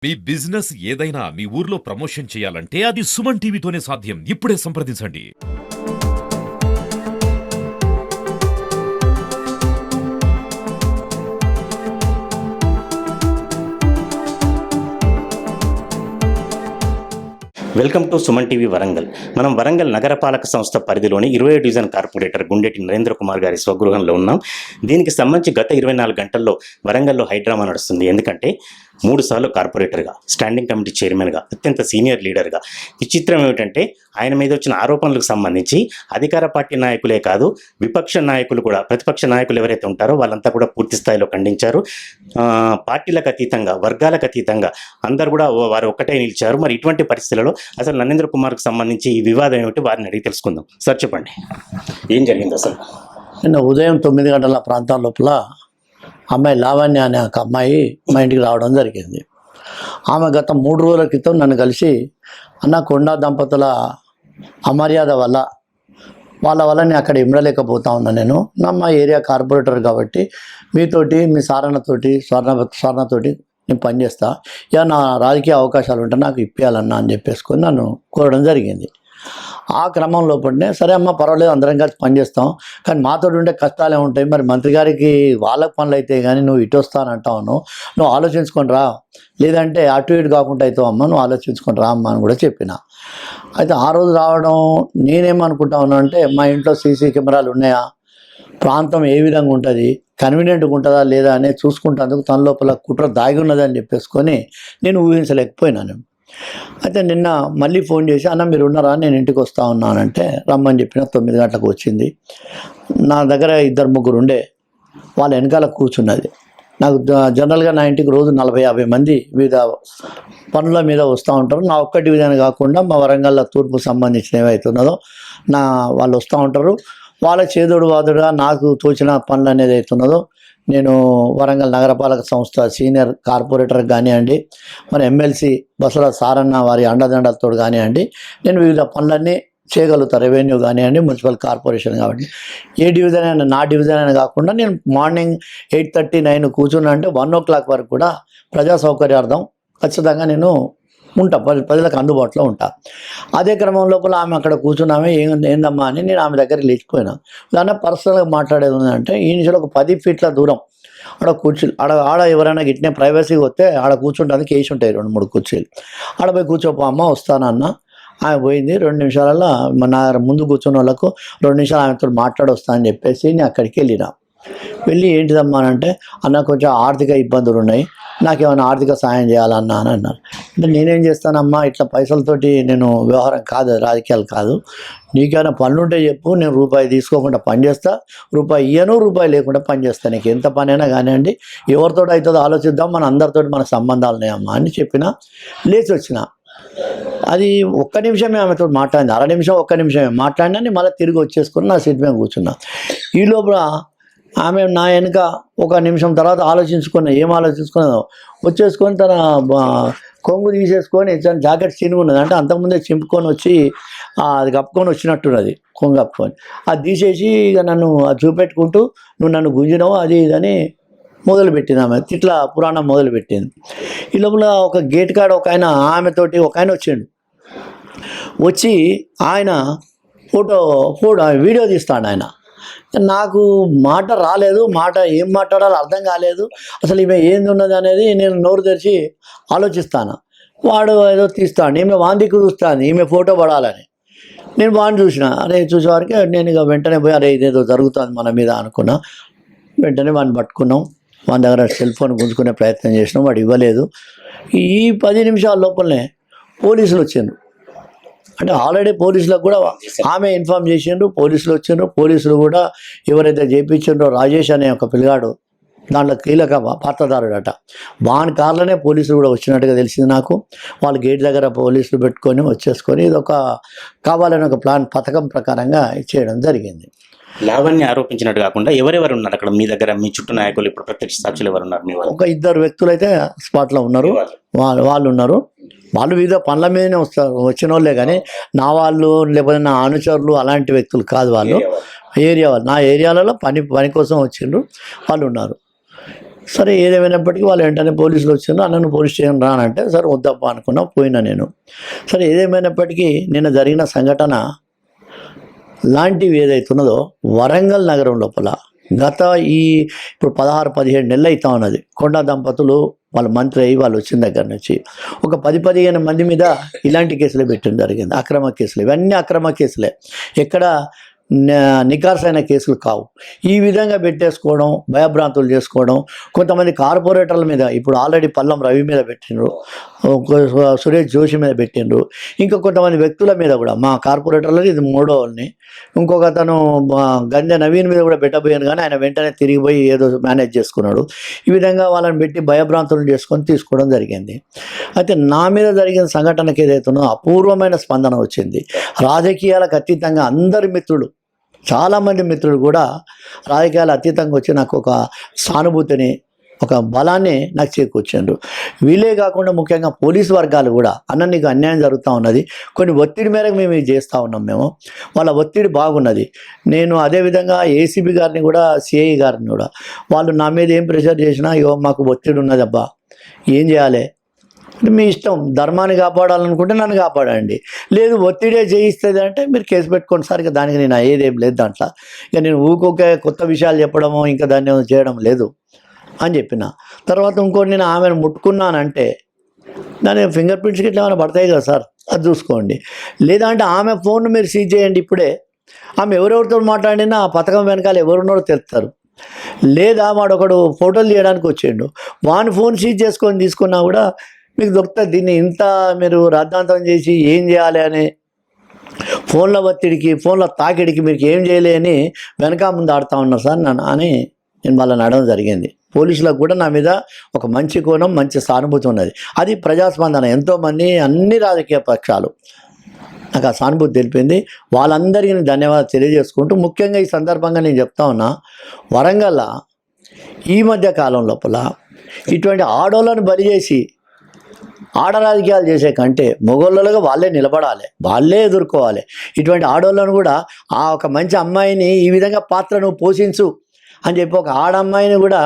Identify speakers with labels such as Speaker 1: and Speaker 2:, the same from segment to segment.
Speaker 1: మీ business ఏదైనా మీ ఊర్లో promotion చేయాలంటే అది సుమన్ టీవీతోనే సాధ్యం. ఇప్పుడే సంప్రదించండి.
Speaker 2: Welcome to Suman TV Warangal. మనం వరంగల్ నగరపాలక సంస్థ పరిధిలోని 20 డివిజన్ కార్పొరేటర్ గుండెటి నరేంద్ర కుమార్ గారి స్వగృహంలో ఉన్నాం. దీనికి సంబంధించి గత 24 గంటల్లో వరంగల్లో హైడ్రామా నడుస్తుంది. ఎందుకంటే 3 సార్లు కార్పొరేటర్గా, స్టాండింగ్ కమిటీ చైర్మన్గా, అత్యంత సీనియర్ లీడర్గా. విచిత్రం ఏమిటంటే ఆయన మీద వచ్చిన ఆరోపణలకు సంబంధించి అధికార పార్టీ నాయకులే కాదు, విపక్ష నాయకులు కూడా, ప్రతిపక్ష నాయకులు ఎవరైతే ఉంటారో వాళ్ళంతా కూడా పూర్తి స్థాయిలో ఖండించారు. పార్టీలకు అతీతంగా, వర్గాలకు అతీతంగా అందరు కూడా వారు ఒక్కటే నిలిచారు. మరి ఇటువంటి పరిస్థితులలో అసలు నరేంద్ర కుమార్కి సంబంధించి ఈ వివాదం ఏమిటి వారిని అడిగి తెలుసుకుందాం. సార్ చెప్పండి, ఏం జరిగింది అసలు?
Speaker 3: నిన్న ఉదయం 9 గంటల ప్రాంతాల లోపల అమ్మాయి లావణ్య అనే ఒక అమ్మాయి మా ఇంటికి రావడం జరిగింది. ఆమె గత 3 రోజుల క్రితం నన్ను కలిసి, అన్న కొండా దంపతుల అమర్యాద వల్ల వాళ్ళ వల్ల నేను అక్కడ ఇమ్మడలేకపోతా ఉన్నా. నేను మా ఏరియా కార్పొరేటర్ కాబట్టి మీతోటి, మీ స్వర్ణతోటి నేను పనిచేస్తా, ఇక నా రాజకీయ అవకాశాలు ఉంటే నాకు ఇప్పించాలన్నా అని చెప్పేసుకొని నన్ను కోరడం జరిగింది. ఆ క్రమం లోపలనే సరే అమ్మ పర్వాలేదు, అందరం కలిసి పనిచేస్తాం, కానీ మాతో ఉండే కష్టాలే ఉంటాయి. మరి మంత్రి గారికి వాళ్ళకి పనులు అయితే కానీ నువ్వు ఇటు వస్తానంటావు, నువ్వు ఆలోచించుకొని రా, లేదంటే అటు ఇటు కాకుండా అవుతావు అమ్మ, నువ్వు ఆలోచించుకొని రా అమ్మ అని కూడా చెప్పిన. అయితే ఆ రోజు రావడం నేనేమనుకుంటా ఉన్నా అంటే, మా ఇంట్లో సీసీ కెమెరాలు ఉన్నాయా, ప్రాంతం ఏ విధంగా ఉంటుంది, కన్వీనియంట్గా ఉంటుందా లేదా అనేది చూసుకుంటేందుకు తన లోపల కుట్ర దాగి ఉన్నదని చెప్పేసుకొని నేను ఊహించలేకపోయినాను. అయితే నిన్న మళ్ళీ ఫోన్ చేసి, అన్న మీరు ఉన్నారా, నేను ఇంటికి వస్తూ ఉన్నానంటే రమ్మని చెప్పిన. 9 గంటలకు వచ్చింది. నా దగ్గర 2-3 ఉండే, వాళ్ళ వెనకాల కూర్చున్నది. నాకు జనరల్గా నా ఇంటికి రోజు 40-50 మంది వివిధ పనుల మీద వస్తూ ఉంటారు. నా ఒక్క డివిజన్ కాకుండా మా వరంగల్ తూర్పుకు సంబంధించిన ఏవైతున్నదో వాళ్ళు వస్తూ ఉంటారు. వాళ్ళ చేదోడు వాదుడుగా నాకు తోచిన పనులు అనేది అవుతున్నదో, నేను వరంగల్ నగరపాలక సంస్థ సీనియర్ కార్పొరేటర్ కానివ్వండి, మరి ఎమ్మెల్సీ బసల సారన్న వారి అండదండలతో కానివ్వండి, నేను వివిధ పనులన్నీ చేయగలుగుతా. రెవెన్యూ కానివ్వండి, మున్సిపల్ కార్పొరేషన్ కాబట్టి ఏ డివిజన్ అయినా, నా డివిజన్ అయినా కాకుండా నేను మార్నింగ్ 8:30-9 కూర్చున్నా అంటే 1 o'clock వరకు కూడా ప్రజా సౌకర్యార్థం ఖచ్చితంగా నేను ఉంటా, ప్రజలకు అందుబాటులో ఉంటా. అదే క్రమం లోపల ఆమె అక్కడ కూర్చున్నామే, ఏందమ్మా అని నేను ఆమె దగ్గరికి లేచిపోయినా. దాన్ని పర్సనల్గా మాట్లాడేది ఉందంటే, ఈ నుంచి ఒక 10 ఫీట్ల దూరం ఆడ కుర్చీలు, ఆడ ఎవరైనా గిట్నే ప్రైవసీగా వస్తే ఆడ కూర్చుంటానికి వేసి ఉంటాయి 2-3 కుర్చీలు. ఆడ పోయి కూర్చోపో అమ్మ, వస్తానన్న. ఆమె పోయింది. 2 నిమిషాలలో నా ముందు కూర్చున్న వాళ్ళకు 2 నిమిషాలు ఆమెతో మాట్లాడొస్తా అని చెప్పేసి నేను అక్కడికి వెళ్ళి ఏంటిదమ్మా అని అంటే, అన్న కొంచెం ఆర్థిక ఇబ్బందులు ఉన్నాయి, నాకేమైనా ఆర్థిక సాయం చేయాలన్నా అని అన్నారు. అంటే నేనేం చేస్తానమ్మా, ఇట్లా పైసలతోటి నేను వ్యవహారం కాదు, రాజకీయాలు కాదు, నీకేమైనా పనులు ఉంటే చెప్పు, నేను రూపాయి తీసుకోకుండా పనిచేస్తా, రూపాయి ఇయ్యను, రూపాయి లేకుండా పనిచేస్తాను, నీకు ఎంత పనైనా కానివ్వండి, ఎవరితో అవుతుందో ఆలోచిద్దాం, మన అందరితోటి మన సంబంధాలు ఉన్నాయమ్మా అని చెప్పిన. లేచి వచ్చిన. అది 1 నిమిషమే ఆమెతో మాట్లాడింది, 1/2 నిమిషం 1 నిమిషమే మాట్లాడినా. మళ్ళీ తిరిగి వచ్చేసుకుని నా సీట్ మీద కూర్చున్నా. ఈ లోపల ఆమె నా వెనుక 1 నిమిషం తర్వాత ఏం ఆలోచించుకున్నదో వచ్చేసుకొని తన కొంగు తీసేసుకొని, జాకెట్ చినుగున్నది అంటే అంతకుముందే చింపుకొని వచ్చి అది కప్పుకొని వచ్చినట్టున్నది, కొంగు కప్పుకొని అది తీసేసి ఇక నన్ను చూపెట్టుకుంటూ, నువ్వు నన్ను గుంజినావు అది ఇదని మొదలుపెట్టింది. ఆమె తిట్ల పురాణం మొదలుపెట్టింది. ఈ లోపల ఒక గేట్ కాడ ఒక ఆయన వచ్చిండు. వచ్చి ఆయన ఫోటో వీడియో తీస్తాడు. ఆయన నాకు మాట రాలేదు, ఏం మాట్లాడాలో అర్థం కాలేదు, అసలు ఈమె ఏంది ఉన్నది అనేది నేను నోరు తెరిచి ఆలోచిస్తాను. వాడు ఏదో తీస్తాను, ఈమె వాందికి చూస్తాను, ఈమె ఫోటో పడాలని. నేను వాడిని చూసిన. చూసేవారికి నేను ఇక వెంటనే పోయి, ఇదేదో జరుగుతుంది మన మీద అనుకున్నా. వెంటనే వాడిని పట్టుకున్నాం, వాని దగ్గర సెల్ ఫోన్ గుంజుకునే ప్రయత్నం చేసినాం, వాడు ఇవ్వలేదు. ఈ 10 నిమిషాల లోపలనే పోలీసులు వచ్చిండ్రు. అంటే ఆల్రెడీ పోలీసులకు కూడా ఆమె ఇన్ఫామ్ చేసిండ్రు, పోలీసులు వచ్చిండ్రు. పోలీసులు కూడా ఎవరైతే చేయించిండ్రో రాజేష్ అనే ఒక పిల్లగాడు, దాంట్లో కీలక పాత్రధారుడట, వాని కార్లోనే పోలీసులు కూడా వచ్చినట్టుగా తెలిసింది నాకు. వాళ్ళు గేట్ దగ్గర పోలీసులు పెట్టుకొని వచ్చేసుకొని ఇదొక కావాలని ఒక పథకం ప్రకారంగా చేయడం జరిగింది.
Speaker 2: లావణ్య ఆరోపించినట్టు కాకుండా ఎవరెవరు ఉన్నారు అక్కడ మీ దగ్గర, మీ చుట్టూ నాయకులు, ఇప్పుడు ప్రత్యక్ష సాక్షులు ఎవరు ఉన్నారు? మీ వాళ్ళు
Speaker 3: ఒక 2 వ్యక్తులు అయితే స్పాట్లో ఉన్నారు. వాళ్ళు ఉన్నారు. వాళ్ళు వివిధ పనుల మీదనే వచ్చిన వాళ్ళే, కానీ నా వాళ్ళు లేకపోతే నా అనుచరులు అలాంటి వ్యక్తులు కాదు. వాళ్ళు ఏరియా వాళ్ళు, నా ఏరియాలలో పని కోసం వచ్చిండ్రు, వాళ్ళు ఉన్నారు. సరే ఏదేమైనప్పటికీ వాళ్ళు వెంటనే పోలీసులు వచ్చారు, అన్నను పోలీస్ స్టేషన్ రానంటే సరే వద్దప్ప అనుకున్నా, పోయినా నేను. సరే ఏదేమైనప్పటికీ నిన్న జరిగిన సంఘటన లాంటివి ఏదైతున్నదో వరంగల్ నగరం లోపల గత ఇప్పుడు 16-17 నెలలు అవుతా ఉన్నది. కొండా దంపతులు వాళ్ళ మంత్రి అయ్యి వాళ్ళు వచ్చిన దగ్గర నుంచి ఒక 10-15 మంది మీద ఇలాంటి కేసులే పెట్టడం జరిగింది. అక్రమ కేసులు, ఇవన్నీ అక్రమ కేసులే, ఎక్కడ నికార్సైన కేసులు కావు. ఈ విధంగా పెట్టేసుకోవడం, భయభ్రాంతులు చేసుకోవడం. కొంతమంది కార్పొరేటర్ల మీద ఇప్పుడు ఆల్రెడీ పల్లం రవి మీద పెట్టిండ్రు, సురేష్ జోషి మీద పెట్టిండ్రు, ఇంకా కొంతమంది వ్యక్తుల మీద కూడా, మా కార్పొరేటర్లో ఇది మూడోని, ఇంకొక అతను గంజ నవీన్ మీద కూడా పెట్టబోయాను, కానీ ఆయన వెంటనే తిరిగిపోయి ఏదో మేనేజ్ చేసుకున్నాడు. ఈ విధంగా వాళ్ళని పెట్టి భయభ్రాంతులు చేసుకొని తీసుకోవడం జరిగింది. అయితే నా మీద జరిగిన సంఘటనకి ఏదైతుందో అపూర్వమైన స్పందన వచ్చింది. రాజకీయాలకు అతీతంగా అందరి మిత్రులు, చాలామంది మిత్రులు కూడా రాజకీయాలు అతీతంగా వచ్చి నాకు ఒక సానుభూతిని, ఒక బలాన్ని నాకు చేకూర్చారు. వీళ్ళే కాకుండా ముఖ్యంగా పోలీసు వర్గాలు కూడా, అన్న నీకు అన్యాయం జరుగుతూ ఉన్నది, కొన్ని ఒత్తిడి మేరకు మేము ఇది చేస్తూ ఉన్నాం, మేము వాళ్ళ ఒత్తిడి బాగున్నది. నేను అదేవిధంగా ఏసీబీ గారిని కూడా, సిఐ గారిని కూడా, వాళ్ళు నా మీద ఏం ప్రెషర్ చేసినా, ఇగో మాకు ఒత్తిడి ఉన్నది అబ్బా, ఏం చేయాలి అంటే మీ ఇష్టం, ధర్మాన్ని కాపాడాలనుకుంటే నన్ను కాపాడండి, లేదు ఒత్తిడే చేయిస్తుంది అంటే మీరు కేసు పెట్టుకోండి సార్, ఇక దానికి నేను అయ్యేదేం లేదు దాంట్లో, ఇక నేను ఊకొకే కొత్త విషయాలు చెప్పడము ఇంకా దాన్ని చేయడం లేదు అని చెప్పిన. తర్వాత ఇంకోటి, నేను ఆమెను ముట్టుకున్నానంటే దాని ఫింగర్ ప్రింట్స్కి ఇట్లా ఏమైనా పడతాయి కదా సార్, అది చూసుకోండి. లేదా అంటే ఆమె ఫోన్ మీరు సీజ్ చేయండి ఇప్పుడే, ఆమె ఎవరెవరితో మాట్లాడినా ఆ పథకం వెనకాల ఎవరున్నారో తెలుస్తారు. లేదా వాడు ఒకడు ఫోటోలు తీయడానికి వచ్చిండు, వాని ఫోన్ సీజ్ చేసుకొని తీసుకున్నా కూడా మీకు దొరుకుతుంది. దీన్ని ఇంత మీరు రాద్ధాంతం చేసి ఏం చేయాలి అని, ఫోన్ల ఒత్తిడికి, ఫోన్ల తాకిడికి మీకు ఏం చేయలే అని వెనక ముందు ఆడుతూ ఉన్నారు సార్ నన్ను అని నేను వాళ్ళని అడగడం జరిగింది. పోలీసులకు కూడా నా మీద ఒక మంచి కోణం, మంచి సానుభూతి ఉన్నది. అది ప్రజాస్పందన, ఎంతోమంది అన్ని రాజకీయ పక్షాలు నాకు ఆ సానుభూతి తెలిపింది. వాళ్ళందరికీ నేను ధన్యవాదాలు తెలియజేసుకుంటూ, ముఖ్యంగా ఈ సందర్భంగా నేను చెప్తా ఉన్నా, వరంగల్ ఈ మధ్య కాలం లోపల ఇటువంటి ఆడోళ్ళను బలి చేసి ఆడ రాజకీయాలు చేసే కంటే మొగోళ్ళలుగా వాళ్ళే నిలబడాలి, వాళ్ళే ఎదుర్కోవాలి. ఇటువంటి ఆడోళ్ళను కూడా ఆ ఒక మంచి అమ్మాయిని ఈ విధంగా పాత్రను పోషించు అని చెప్పి ఒక ఆడమ్మాయిని కూడా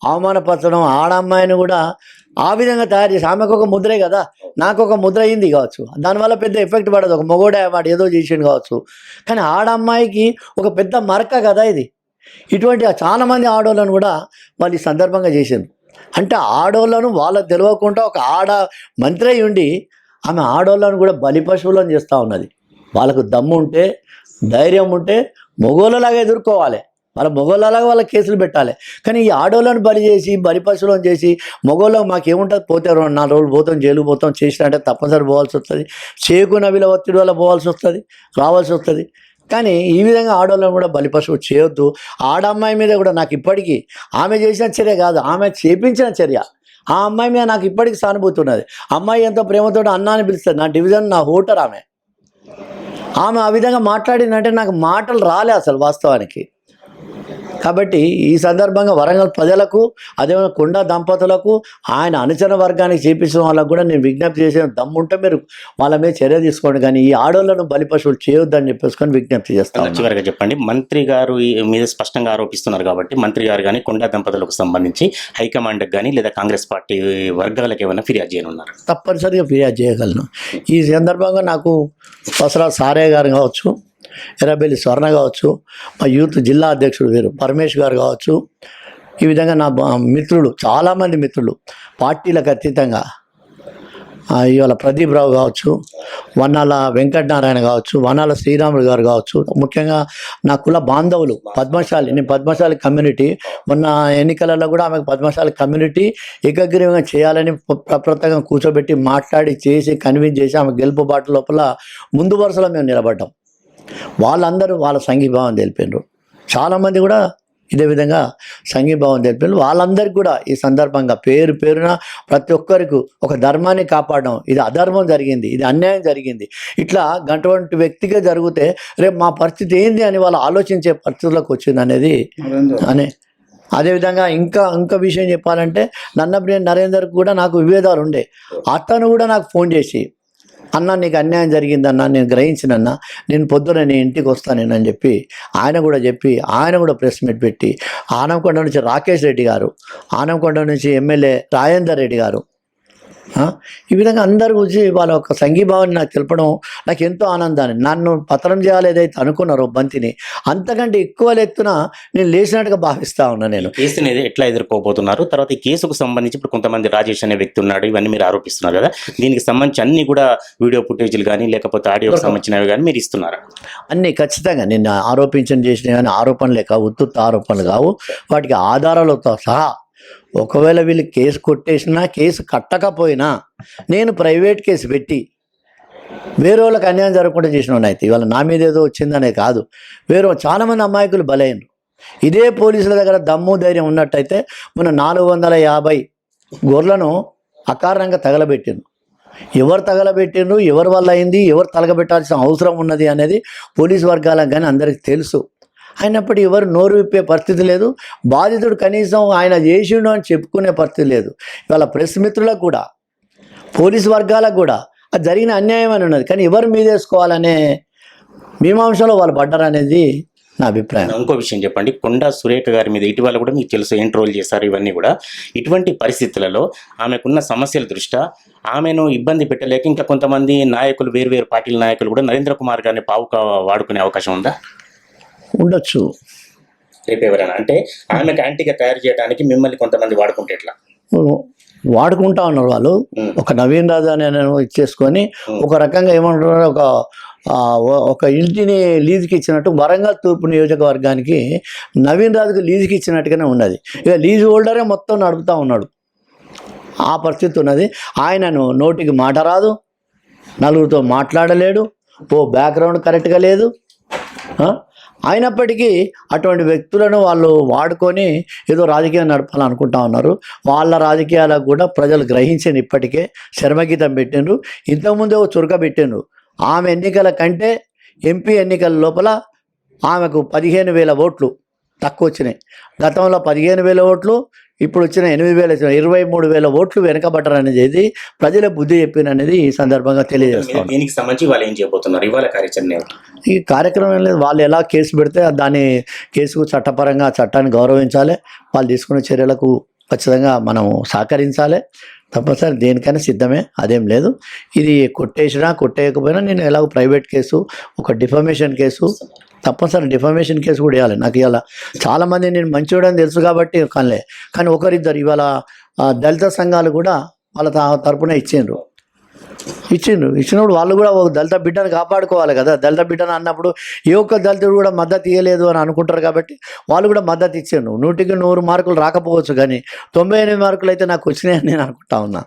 Speaker 3: అవమానపరచడం, ఆడమ్మాయిని కూడా ఆ విధంగా తయారు చేసి, ఆమెకు ఒక ముద్రే కదా, నాకు ఒక ముద్ర అయింది కావచ్చు, దానివల్ల పెద్ద ఎఫెక్ట్ పడదు, ఒక మొగోడే వాడు ఏదో చేసిండు కావచ్చు, కానీ ఆడమ్మాయికి ఒక పెద్ద మరక కదా ఇది. ఇటువంటి చాలామంది ఆడోళ్ళను కూడా వాళ్ళు ఈ సందర్భంగా చేసిండ్రు. అంటే ఆడోళ్ళను వాళ్ళకు తెలియకుండా ఒక ఆడ మంత్రి ఉండి ఆమె ఆడోళ్ళను కూడా బలి పశువులను చేస్తూ ఉన్నది. వాళ్ళకు దమ్ము ఉంటే, ధైర్యం ఉంటే మొగోళ్ళలాగా ఎదుర్కోవాలి, వాళ్ళ మొగోళ్ళలాగా వాళ్ళ కేసులు పెట్టాలి. కానీ ఈ ఆడోళ్ళను బలి చేసి, బలి పశువులను చేసి, మొగోళ్ళకు మాకేముంటుంది, పోతే 4 రోజులు పోతాం, జైలు పోతాం, చేసినట్టే తప్పనిసరి పోవాల్సి వస్తుంది, చేయకున్న వీళ్ళ ఒత్తిడి వల్ల పోవాల్సి వస్తుంది, రావాల్సి వస్తుంది. కానీ ఈ విధంగా ఆడవాళ్ళని కూడా బలి పశువు చేయొద్దు. ఆడమ్మాయి మీద కూడా నాకు ఇప్పటికీ, ఆమె చేసిన చర్య కాదు, ఆమె చేపించిన చర్య, ఆ అమ్మాయి మీద నాకు ఇప్పటికీ సానుభూతి ఉన్నది. అమ్మాయి ఎంతో ప్రేమతో అన్న అని పిలుస్తుంది, నా డివిజన్, నా ఓటర్ ఆమె ఆ విధంగా మాట్లాడిందంటే నాకు మాటలు రాలే అసలు వాస్తవానికి. కాబట్టి ఈ సందర్భంగా వరంగల్ ప్రజలకు, అదేవిధంగా కొండా దంపతులకు, ఆయన అనుచర వర్గానికి చేపించిన వాళ్ళకు కూడా నేను విజ్ఞప్తి చేసిన, దమ్ముంటే మీరు వాళ్ళ మీద చర్య తీసుకోండి, కానీ ఈ ఆడోళ్లను బలి పశువులు చేయొద్దని చెప్పేసుకొని విజ్ఞప్తి చేస్తాను.
Speaker 2: చివరిగా చెప్పండి, మంత్రి గారు మీద స్పష్టంగా ఆరోపిస్తున్నారు కాబట్టి మంత్రి గారు కానీ కొండా దంపతులకు సంబంధించి హైకమాండ్కి కానీ లేదా కాంగ్రెస్ పార్టీ వర్గాలకు ఏమైనా ఫిర్యాదు చేయనున్నారు?
Speaker 3: తప్పనిసరిగా ఫిర్యాదు చేయగలను. ఈ సందర్భంగా నాకు పసరా సారే గారు కావచ్చు, ఎర్రబెల్లి స్వర్ణ కావచ్చు, మా యూత్ జిల్లా అధ్యక్షుడు వీరు పరమేష్ గారు కావచ్చు, ఈ విధంగా నా మిత్రులు, చాలామంది మిత్రులు, పార్టీలకు అతీతంగా ఇవాళ ప్రదీప్ రావు కావచ్చు, వన్నాల వెంకటనారాయణ కావచ్చు, వనాల శ్రీరాములు గారు కావచ్చు, ముఖ్యంగా నా కుల బాంధవులు పద్మశాలి, నేను పద్మశాలి కమ్యూనిటీ, మొన్న ఎన్నికలలో కూడా ఆమెకు పద్మశాలి కమ్యూనిటీ ఏకగ్రీవంగా చేయాలని ప్రప్రతంగా కూర్చోబెట్టి మాట్లాడి చేసి కన్విన్స్ చేసి ఆమె గెలుపు బాట లోపల ముందు వరుసలో మేము నిలబడ్డాం. వాళ్ళందరూ వాళ్ళ సంఘీభావం తెలిపారు. చాలామంది కూడా ఇదే విధంగా సంఘీభావం తెలిపారు. వాళ్ళందరికీ కూడా ఈ సందర్భంగా పేరు పేరున ప్రతి ఒక్కరికి ఒక ధర్మాన్ని కాపాడడం, ఇది అధర్మం జరిగింది, ఇది అన్యాయం జరిగింది, ఇట్లా అటువంటి వ్యక్తిగా జరిగితే రేపు మా పరిస్థితి ఏంది అని వాళ్ళు ఆలోచించే పరిస్థితులకు వచ్చింది అనేది అనే. అదేవిధంగా ఇంకా విషయం చెప్పాలంటే, నన్నప్రియ నరేందర్కి కూడా నాకు విభేదాలు ఉండే. అతను కూడా నాకు ఫోన్ చేసి అన్న నీకు అన్యాయం జరిగిందన్న నేను గ్రహించినన్నా నేను పొద్దున నీ ఇంటికి వస్తానేనని చెప్పి ఆయన కూడా ప్రెస్ మీట్ పెట్టి ఆనంకొండ నుంచి రాకేష్ రెడ్డి గారు, ఆనంకొండ నుంచి ఎమ్మెల్యే రాజేందర్ రెడ్డి గారు, ఈ విధంగా అందరూ వచ్చి వాళ్ళ యొక్క సంఘీభావాన్ని నాకు తెలపడం నాకు ఎంతో ఆనందాన్ని, నన్ను పతనం చేయాలి ఏదైతే అనుకున్నారో బంతిని అంతకంటే ఎక్కువ ఎత్తున నేను లేచినట్టుగా భావిస్తా ఉన్నా. నేను
Speaker 2: కేసుని ఎట్లా ఎదుర్కోబోతున్నారు, తర్వాత ఈ కేసుకు సంబంధించి ఇప్పుడు కొంతమంది రాజేష్ అనే వ్యక్తి ఉన్నాడు, ఇవన్నీ మీరు ఆరోపిస్తున్నారు కదా, దీనికి సంబంధించి అన్ని కూడా వీడియో ఫుటేజ్లు కానీ లేకపోతే ఆడియోకి సంబంధించినవి కానీ మీరు ఇస్తున్నారా?
Speaker 3: అన్నీ ఖచ్చితంగా నిన్న చేసిన కానీ ఆరోపణలే కావు, ఉత్తుత్త ఆరోపణలు కావు, వాటికి ఆధారాలతో సహా. ఒకవేళ వీళ్ళు కేసు కొట్టేసినా కేసు కట్టకపోయినా నేను ప్రైవేట్ కేసు పెట్టి వేరే వాళ్ళకి అన్యాయం జరగకుండా చేసిన అయితే ఇవాళ నా మీద ఏదో వచ్చిందనే కాదు, వేరే చాలామంది అమాయకులు బలైనరు. ఇదే పోలీసుల దగ్గర దమ్ము ధైర్యం ఉన్నట్టయితే మన 450 గొర్రెలను అకారణంగా తగలబెట్టిండ్రు. ఎవరు తగలబెట్టిండ్రు, ఎవరి వల్ల అయింది, ఎవరు తగలబెట్టాల్సిన అవసరం ఉన్నది అనేది పోలీసు వర్గాలకు కానీ అందరికీ తెలుసు. అయినప్పటికీ ఎవరు నోరు విప్పే పరిస్థితి లేదు, బాధితుడు కనీసం ఆయన చేసిండు అని చెప్పుకునే పరిస్థితి లేదు. ఇవాళ ప్రెస్ మిత్రులకు కూడా పోలీసు వర్గాలకు కూడా అది జరిగిన అన్యాయం అని ఉన్నది, కానీ ఎవరు మీదేసుకోవాలనే మీమాంసలో వాళ్ళు పడ్డారనేది నా అభిప్రాయం.
Speaker 2: ఇంకో విషయం చెప్పండి, కొండా సురేఖ గారి మీద ఇటీవల కూడా మీకు తెలుసు ఏం ట్రోల్ చేశారు, ఇవన్నీ కూడా ఇటువంటి పరిస్థితులలో ఆమెకున్న సమస్యల దృష్ట్యా ఆమెను ఇబ్బంది పెట్టలేక ఇంకా కొంతమంది నాయకులు వేరు పార్టీల నాయకులు కూడా నరేంద్ర కుమార్ గారిని పావుగా వాడుకునే అవకాశం ఉందా?
Speaker 3: ఉండొచ్చు.
Speaker 2: రేపు ఎవరైనా అంటే ఆమెకు యాంటీగా తయారు చేయడానికి మిమ్మల్ని కొంతమంది వాడుకుంటే ఎట్లా?
Speaker 3: వాడుకుంటా ఉన్నారు వాళ్ళు. ఒక నవీన్ రాజు అని ఇచ్చేసుకొని ఒక రకంగా ఏమంటున్నారు, ఒక ఇంటిని లీజుకి ఇచ్చినట్టు వరంగల్ తూర్పు నియోజకవర్గానికి నవీన్ రాజుకి లీజుకి ఇచ్చినట్టుగానే ఉన్నది. ఇక లీజు హోల్డరే మొత్తం నడుపుతూ ఉన్నాడు, ఆ పరిస్థితి ఉన్నది. ఆయనను నోటికి మాట రాదు, నలుగురితో మాట్లాడలేడు, బ్యాక్గ్రౌండ్ కరెక్ట్గా లేదు. అయినప్పటికీ అటువంటి వ్యక్తులను వాళ్ళు వాడుకొని ఏదో రాజకీయం నడపాలనుకుంటా ఉన్నారు. వాళ్ళ రాజకీయాలకు కూడా ప్రజలు గ్రహించింది, ఇప్పటికే శర్మగీతం పెట్టిండ్రు, ఇంతకుముందే చురక పెట్టిండ్రు. ఆమె ఎన్నికల కంటే ఎంపీ ఎన్నికల లోపల ఆమెకు 15,000 ఓట్లు తక్కువ వచ్చినాయి. గతంలో 15,000 ఓట్లు, ఇప్పుడు వచ్చిన 8,000, 23,000 ఓట్లు వెనకబడ్డారు అనేది ప్రజల బుద్ధి చెప్పిననేది ఈ సందర్భంగా తెలియజేస్తాను.
Speaker 2: దీనికి సంబంధించి వాళ్ళు ఏం చేయబోతున్నారు ఇవాళ కార్యాచరణ?
Speaker 3: ఈ కార్యక్రమం లేదు, వాళ్ళు ఎలా కేసు పెడితే దాని కేసుకు చట్టపరంగా చట్టాన్ని గౌరవించాలి, వాళ్ళు తీసుకున్న చర్యలకు ఖచ్చితంగా మనం సహకరించాలి. తప్పనిసరి దేనికైనా సిద్ధమే, అదేం లేదు. ఇది కొట్టేసినా కొట్టేయకపోయినా నేను ఎలాగో ప్రైవేట్ కేసు, ఒక డిఫమేషన్ కేసు, తప్పనిసరి డిఫమేషన్ కేసు కూడా వేయాలి. నాకు ఇవాళ చాలామంది నేను మంచివాడని తెలుసు కాబట్టి కానీ ఒకరిద్దరు ఇవాళ దళిత సంఘాలు కూడా వాళ్ళ తరపున ఇచ్చినప్పుడు వాళ్ళు కూడా ఒక దళిత బిడ్డను కాపాడుకోవాలి కదా. దళిత బిడ్డను అన్నప్పుడు ఏ ఒక్క దళితుడు కూడా మద్దతు ఇవ్వలేదు అని అనుకుంటారు కాబట్టి వాళ్ళు కూడా మద్దతు ఇచ్చిండ్రు. 100కి 100 మార్కులు రాకపోవచ్చు, కానీ 98 మార్కులు అయితే నాకు వచ్చినాయని నేను అనుకుంటా ఉన్నా.